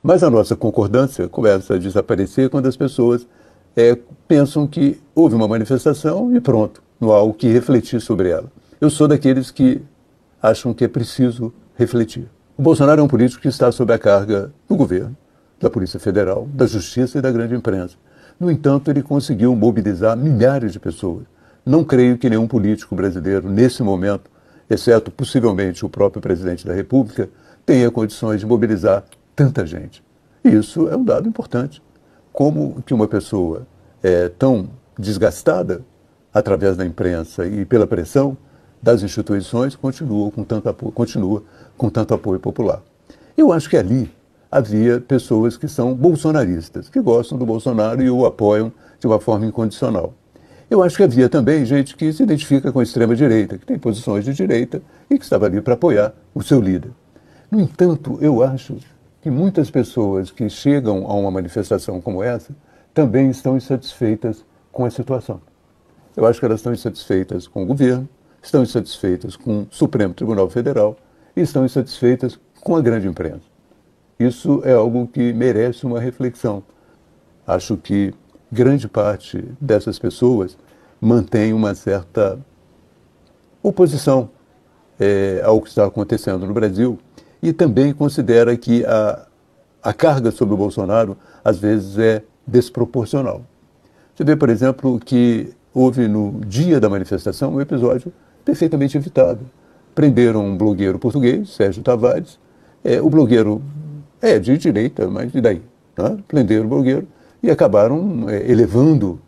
Mas a nossa concordância começa a desaparecer quando as pessoas pensam que houve uma manifestação e pronto, não há o que refletir sobre ela. Eu sou daqueles que acham que é preciso refletir. O Bolsonaro é um político que está sob a carga do governo, da Polícia Federal, da Justiça e da grande imprensa. No entanto, ele conseguiu mobilizar milhares de pessoas. Não creio que nenhum político brasileiro, nesse momento, exceto possivelmente o próprio presidente da República, tenha condições de mobilizar tanta gente. E isso é um dado importante. Como que uma pessoa tão desgastada, através da imprensa e pela pressão das instituições, continua com tanto apoio popular. Eu acho que ali havia pessoas que são bolsonaristas, que gostam do Bolsonaro e o apoiam de uma forma incondicional. Eu acho que havia também gente que se identifica com a extrema-direita, que tem posições de direita e que estava ali para apoiar o seu líder. No entanto, eu acho que muitas pessoas que chegam a uma manifestação como essa também estão insatisfeitas com a situação. Eu acho que elas estão insatisfeitas com o governo, estão insatisfeitas com o Supremo Tribunal Federal e estão insatisfeitas com a grande imprensa. Isso é algo que merece uma reflexão. Acho que grande parte dessas pessoas mantém uma certa oposição ao que está acontecendo no Brasil e também considera que a carga sobre o Bolsonaro, às vezes, é desproporcional. Você vê, por exemplo, que houve no dia da manifestação um episódio perfeitamente evitado. Prenderam um blogueiro português, Sérgio Tavares. O blogueiro é de direita, mas e daí? Né? Prenderam o blogueiro e acabaram elevando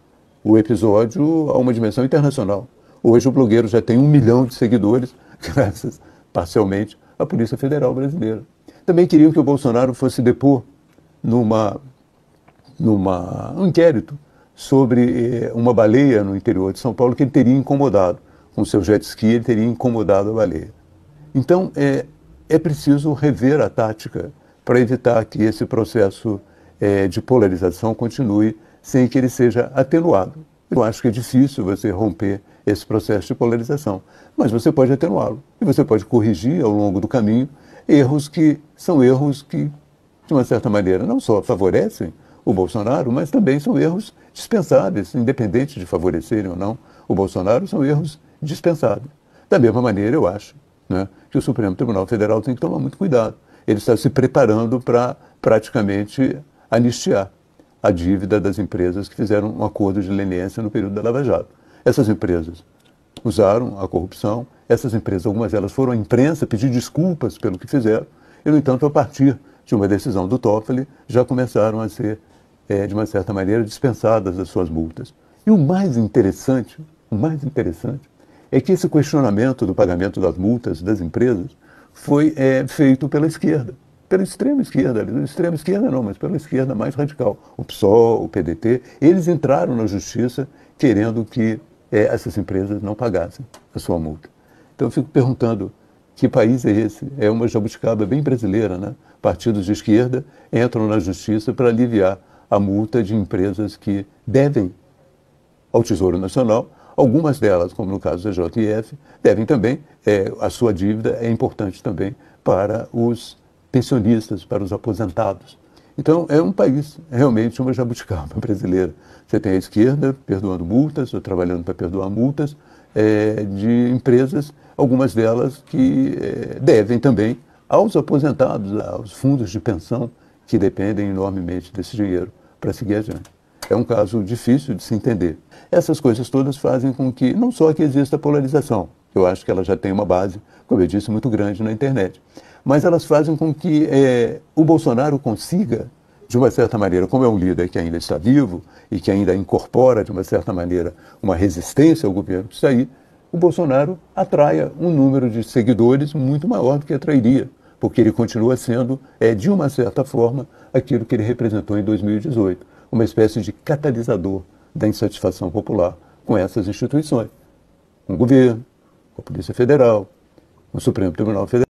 o episódio a uma dimensão internacional. Hoje o blogueiro já tem 1 milhão de seguidores, graças, parcialmente, à Polícia Federal Brasileira. Também queriam que o Bolsonaro fosse depor um inquérito sobre uma baleia no interior de São Paulo que ele teria incomodado. Com seu jet ski, ele teria incomodado a baleia. Então, é preciso rever a tática para evitar que esse processo de polarização continue sem que ele seja atenuado. Eu acho que é difícil você romper esse processo de polarização, mas você pode atenuá-lo e você pode corrigir ao longo do caminho erros que são erros que, de uma certa maneira, não só favorecem o Bolsonaro, mas também são erros dispensáveis, independente de favorecerem ou não o Bolsonaro, são erros dispensáveis. Da mesma maneira, eu acho, né, que o Supremo Tribunal Federal tem que tomar muito cuidado. Ele está se preparando para praticamente anistiar a dívida das empresas que fizeram um acordo de leniência no período da Lava Jato. Essas empresas usaram a corrupção, essas empresas, algumas delas foram à imprensa pedir desculpas pelo que fizeram, e, no entanto, a partir de uma decisão do Toffoli, já começaram a ser, de uma certa maneira, dispensadas das suas multas. E o mais interessante é que esse questionamento do pagamento das multas das empresas foi feito pela esquerda, pela extrema esquerda, extrema esquerda não, mas pela esquerda mais radical, o PSOL, o PDT. Eles entraram na justiça querendo que essas empresas não pagassem a sua multa. Então eu fico perguntando, que país é esse? É uma jabuticaba bem brasileira, né? Partidos de esquerda entram na justiça para aliviar a multa de empresas que devem ao Tesouro Nacional. Algumas delas, como no caso da JF, devem também, a sua dívida é importante também para os pensionistas, para os aposentados. Então, é um país, realmente uma jabuticaba brasileira. Você tem a esquerda perdoando multas, ou trabalhando para perdoar multas, de empresas, algumas delas que devem também aos aposentados, aos fundos de pensão, que dependem enormemente desse dinheiro para seguir adiante. É um caso difícil de se entender. Essas coisas todas fazem com que, não só que exista polarização, eu acho que ela já tem uma base, como eu disse, muito grande na internet, mas elas fazem com que o Bolsonaro consiga, de uma certa maneira, como é um líder que ainda está vivo e que ainda incorpora, de uma certa maneira, uma resistência ao governo que está aí, o Bolsonaro atraia um número de seguidores muito maior do que atrairia, porque ele continua sendo, de uma certa forma, aquilo que ele representou em 2018, uma espécie de catalisador da insatisfação popular com essas instituições, com o governo, com a Polícia Federal, com o Supremo Tribunal Federal.